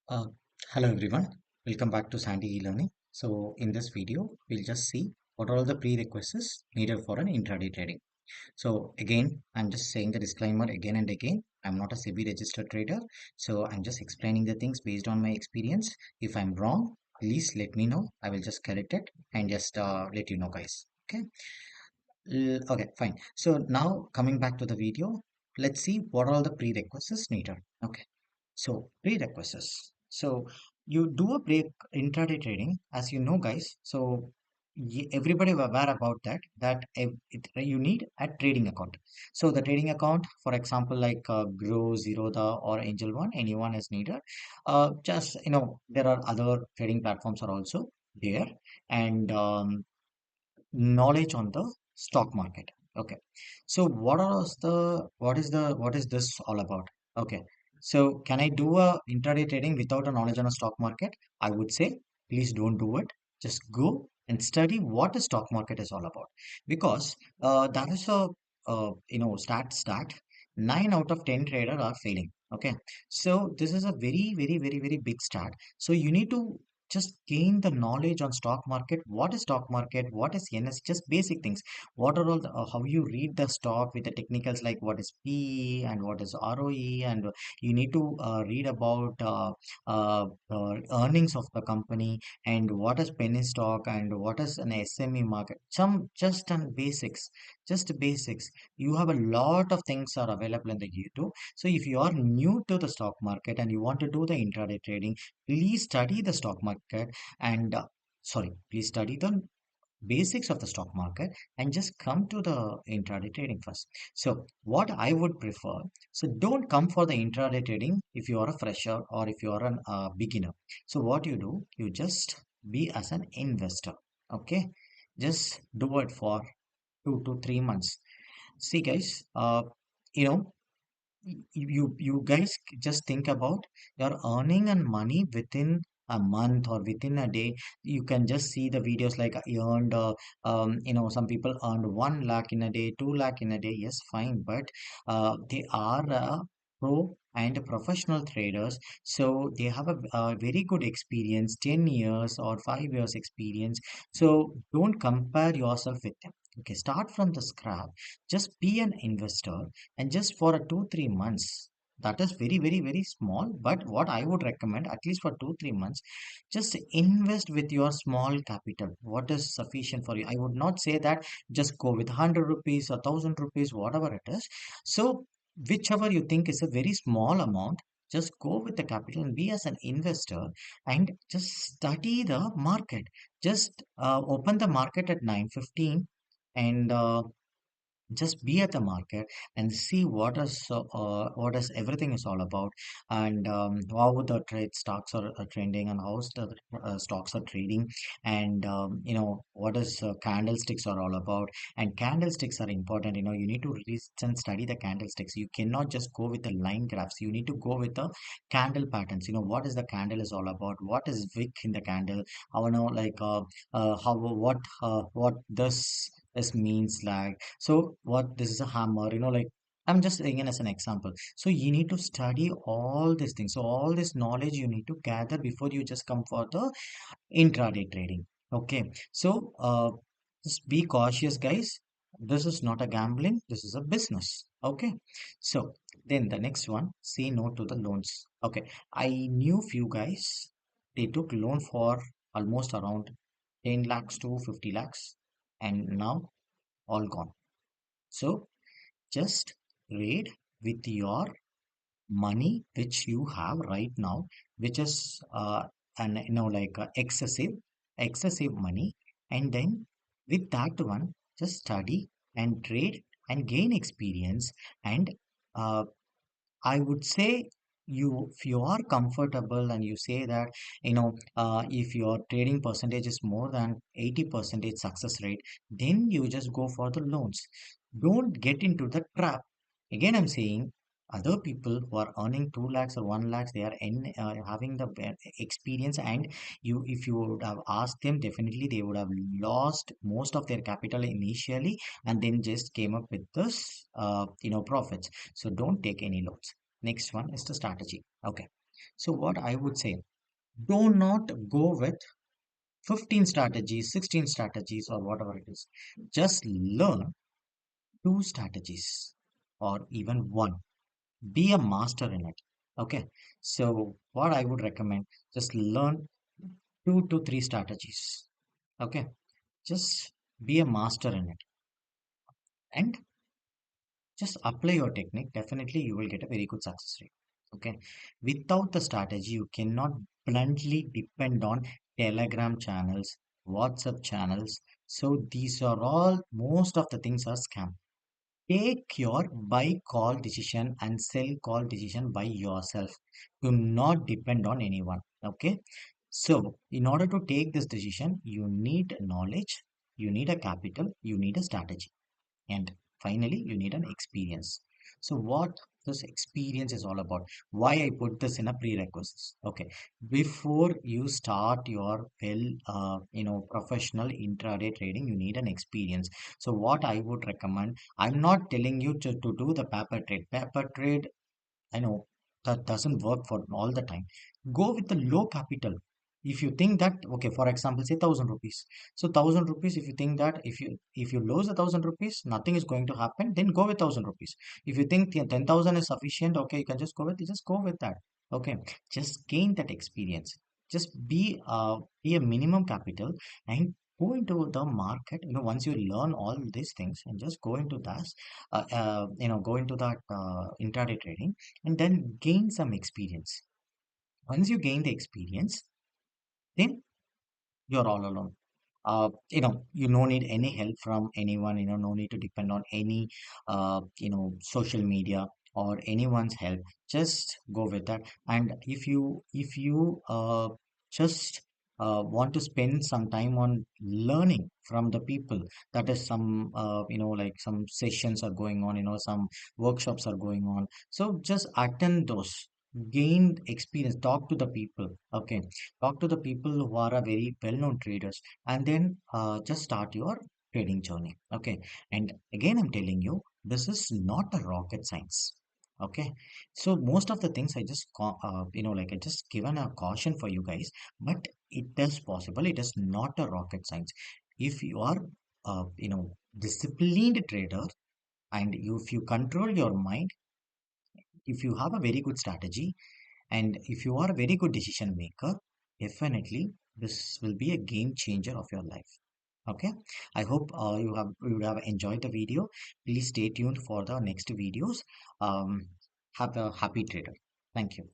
Uh, Hello everyone, welcome back to Sandy e-learning. So in this video, we'll just see what are all the prerequisites needed for an intraday trading. So again, I'm just saying the disclaimer again and again. I'm not a SEBI registered trader, so I'm just explaining the things based on my experience. If I'm wrong, please let me know. I will just correct it and just let you know, guys. Okay. Okay, fine. So now coming back to the video, let's see what are all the prerequisites needed. Okay. So prerequisites. So you do a break intraday trading, as you know, guys. So everybody were aware about you need a trading account. So the trading account, for example, like Grow, Zerodha, or Angel One, anyone is needed. Just there are other trading platforms are also there, and knowledge on the stock market. Okay, so what is this all about? Okay, so can I do a intraday trading without a knowledge on a stock market? I would say please don't do it. Just go and study what the stock market is all about, because that is a stat 9 out of 10 traders are failing. Okay, so this is a very big stat. So you need to just gain the knowledge on stock market. What is stock market? What is NS? Just basic things. What are all the, how you read the stock with the technicals, like what is PE and what is ROE, and you need to read about earnings of the company, and what is penny stock, and what is an SME market. Some just on basics, just basics. You have a lot of things are available in the YouTube. So if you are new to the stock market and you want to do the intraday trading, please study the stock market and please study the basics of the stock market and just come to the intraday trading first. So what I would prefer, so don't come for the intraday trading if you are a fresher or if you are an beginner. So what you do, you just be as an investor. Okay, just do it for 2 to 3 months. See guys, you know you guys just think about your earning and money within a month or within a day. You can just see the videos like I earned some people earned 1 lakh in a day, 2 lakh in a day. Yes, fine, but they are pro and professional traders, so they have a very good experience, 10 years or 5 years experience. So don't compare yourself with them. Okay, start from the scratch. Just be an investor, and just for a 2 3 months, that is very small, but what I would recommend, at least for 2 3 months, just invest with your small capital, what is sufficient for you. I would not say that just go with 100 rupees, 1,000 rupees, whatever it is. So whichever you think is a very small amount, just go with the capital and be as an investor, and just study the market. Just open the market at 9:15, and just be at the market and see what is everything is all about, and how the trade stocks are trending, and how the stocks are trading, and what is candlesticks are all about. And candlesticks are important. You need to read and study the candlesticks. You cannot just go with the line graphs. You need to go with the candle patterns. What is the candle is all about, what is wick in the candle. I know, like how what this means, like, so what this is a hammer, like I'm just saying it as an example. So you need to study all these things. So all this knowledge you need to gather before you just come for the intraday trading. Okay, so just be cautious, guys. This is not a gambling, this is a business. Okay, so then the next one, say no to the loans. Okay, I knew few guys, they took loan for almost around 10 lakhs to 50 lakhs, and now all gone. So just trade with your money which you have right now, which is and like excessive money, and then with that one, just study and trade and gain experience. And uh, I would say, if you are comfortable and you say that, if your trading percentage is more than 80% success rate, then you just go for the loans. Don't get into the trap. Again, I'm saying, other people who are earning 2 lakhs or 1 lakhs, they are having the experience, and if you would have asked them, definitely they would have lost most of their capital initially, and then just came up with this, profits. So don't take any loans. Next one is the strategy. Okay. So what I would say, do not go with 15 strategies, 16 strategies, or whatever it is. Just learn two strategies or even one. Be a master in it. Okay. So what I would recommend, just learn 2 to 3 strategies. Okay. Just be a master in it and just apply your technique. Definitely you will get a very good success rate. Okay. Without the strategy, you cannot bluntly depend on Telegram channels, WhatsApp channels. So these are all, most of the things are scam. Take your buy call decision and sell call decision by yourself. Do not depend on anyone. Okay. So, in order to take this decision, you need knowledge, you need a capital, you need a strategy, and finally, you need an experience. So, what this experience is all about? Why I put this in a prerequisites? Okay, before you start your professional intraday trading, you need an experience. So, what I would recommend, I'm not telling you to do the paper trade. Paper trade, I know that doesn't work for all the time. Go with the low capital. If you think that, okay, for example, say 1,000 rupees. So 1,000 rupees, if you think that if you lose 1,000 rupees, nothing is going to happen, then go with 1,000 rupees. If you think 10,000 is sufficient, okay, you can just go with that. Okay, just gain that experience. Just be a minimum capital and go into the market. Once you learn all these things and just go into that, go into that intraday trading and then gain some experience. Once you gain the experience, then you're all alone. You no need any help from anyone, no need to depend on any, social media or anyone's help. Just go with that. And if you just want to spend some time on learning from the people, that is some, like some sessions are going on, some workshops are going on. So just attend those, gain experience, talk to the people. Okay, talk to the people who are a very well-known traders, and then just start your trading journey. Okay, and again, I'm telling you, this is not a rocket science. Okay, so most of the things I just like I just given a caution for you guys, but it is possible. It is not a rocket science. If you are disciplined trader, and if you control your mind, if you have a very good strategy, and if you are a very good decision maker, definitely this will be a game changer of your life. Okay, I hope you would have enjoyed the video. Please stay tuned for the next videos. Have a happy trader. Thank you.